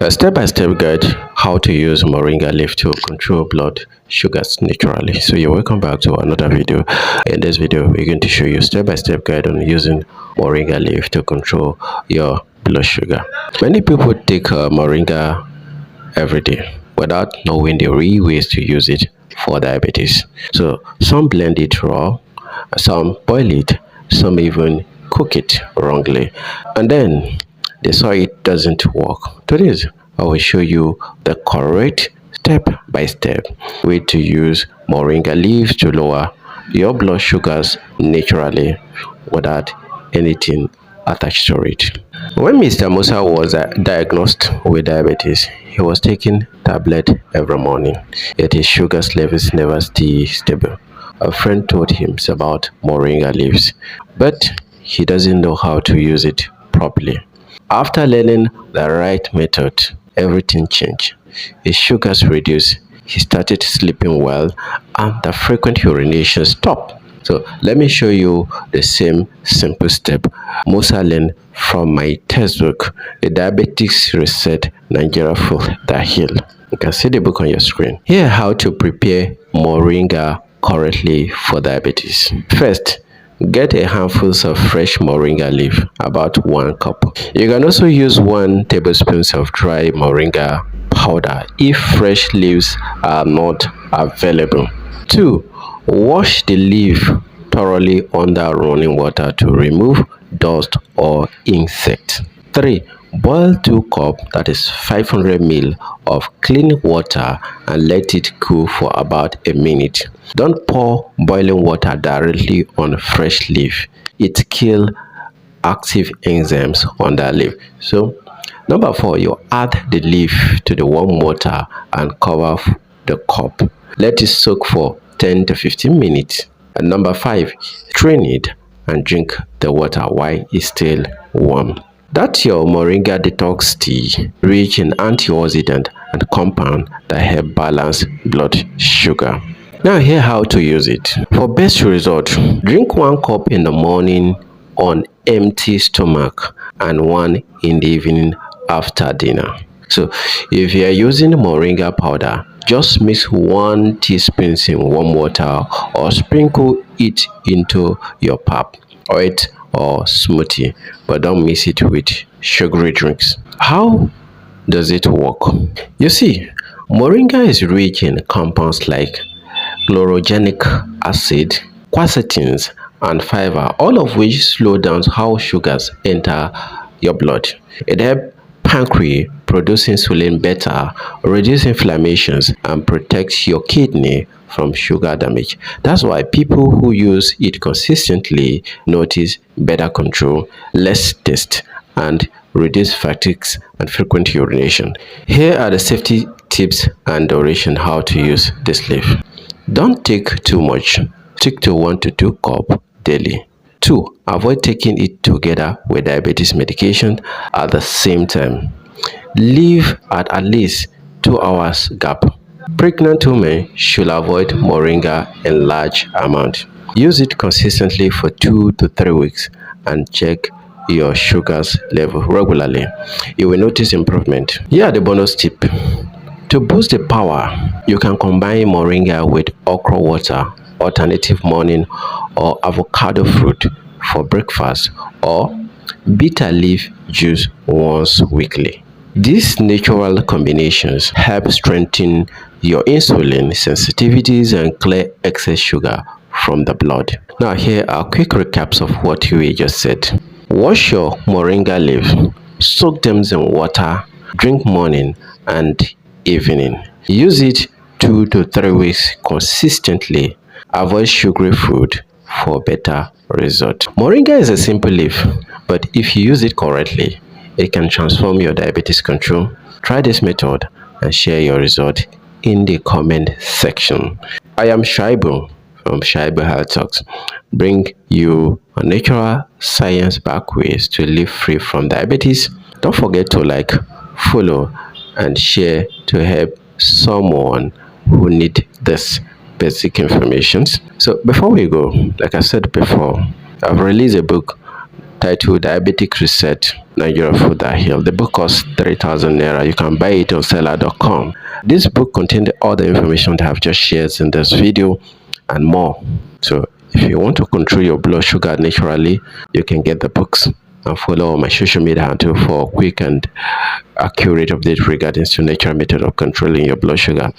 A step-by-step guide how to use moringa leaf to control blood sugars naturally. So you're welcome back to another video. In this video, we're going to show you step-by-step guide on using moringa leaf to control your blood sugar. Many people take moringa every day without knowing the real ways to use it for diabetes. So some blend it raw, some boil it, some even cook it wrongly, and then they saw it doesn't work. Today I will show you the correct step-by-step way to use moringa leaves to lower your blood sugars naturally without anything attached to it. When Mr. Musa was diagnosed with diabetes, he was taking tablet every morning, yet his sugar levels never stay stable. A friend told him about moringa leaves, but he doesn't know how to use it properly. After learning the right method, everything changed. His sugars reduced, he started sleeping well, and the frequent urination stopped. So let me show you the same simple step Musa learned from my textbook, The Diabetics Reset Nigeria Full the Hill. You can see the book on your screen. Here, how to prepare moringa correctly for diabetes. First, get a handful of fresh moringa leaf, about 1 cup. You can also use 1 tablespoon of dry moringa powder if fresh leaves are not available. 2. Wash the leaf thoroughly under running water to remove dust or insects. 3. Boil 2 cups, that is 500 ml, of clean water and let it cool for about a minute. Don't pour boiling water directly on fresh leaf. It kills active enzymes on that leaf. So, number 4, you add the leaf to the warm water and cover the cup. Let it soak for 10 to 15 minutes. And number 5, strain it and drink the water while it's still warm. That's your moringa detox tea, rich in antioxidant and compound that help balance blood sugar. Now here how to use it. For best result, drink 1 cup in the morning on empty stomach and 1 in the evening after dinner. So if you are using moringa powder, just mix 1 teaspoon in warm water or sprinkle it into your pap, oil or smoothie, but don't mix it with sugary drinks. How does it work? You see, moringa is rich in compounds like chlorogenic acid, quercetins, and fiber, all of which slow down how sugars enter your blood. It helps pancreas produce insulin better, reduce inflammations, and protect your kidney from sugar damage. That's why people who use it consistently notice better control, less taste, and reduce fatigue and frequent urination. Here are the safety tips and duration how to use this leaf. Don't take too much. Stick to 1 to 2 cups daily. 2. Avoid taking it together with diabetes medication at the same time. Leave at least 2 hours gap. Pregnant women should avoid moringa in large amount. Use it consistently for 2 to 3 weeks and check your sugars level regularly. You will notice improvement. Here are the bonus tip. To boost the power, you can combine moringa with okra water, alternative morning, or avocado fruit for breakfast, or bitter leaf juice once weekly. These natural combinations help strengthen your insulin sensitivities and clear excess sugar from the blood. Now here are quick recaps of what we just said. Wash your moringa leaf, soak them in water, drink morning and evening. Use it 2 to 3 weeks consistently. Avoid sugary food for better result. Moringa is a simple leaf, but if you use it correctly, it can transform your diabetes control. Try this method and share your result in the comment section. I am Shaibu from Shaibu Health Talks, bring you a natural science-backed ways to live free from diabetes. Don't forget to like, follow, and share to help someone who need this basic information. So before we go, like I said before, I've released a book titled Diabetic Reset, Nigeria Food That Heal. The book costs 3,000 naira. You can buy it on seller.com. This book contains all the information that I've just shared in this video and more. So if you want to control your blood sugar naturally, you can get the books and follow my social media handle for quick and accurate updates regarding the natural method of controlling your blood sugar.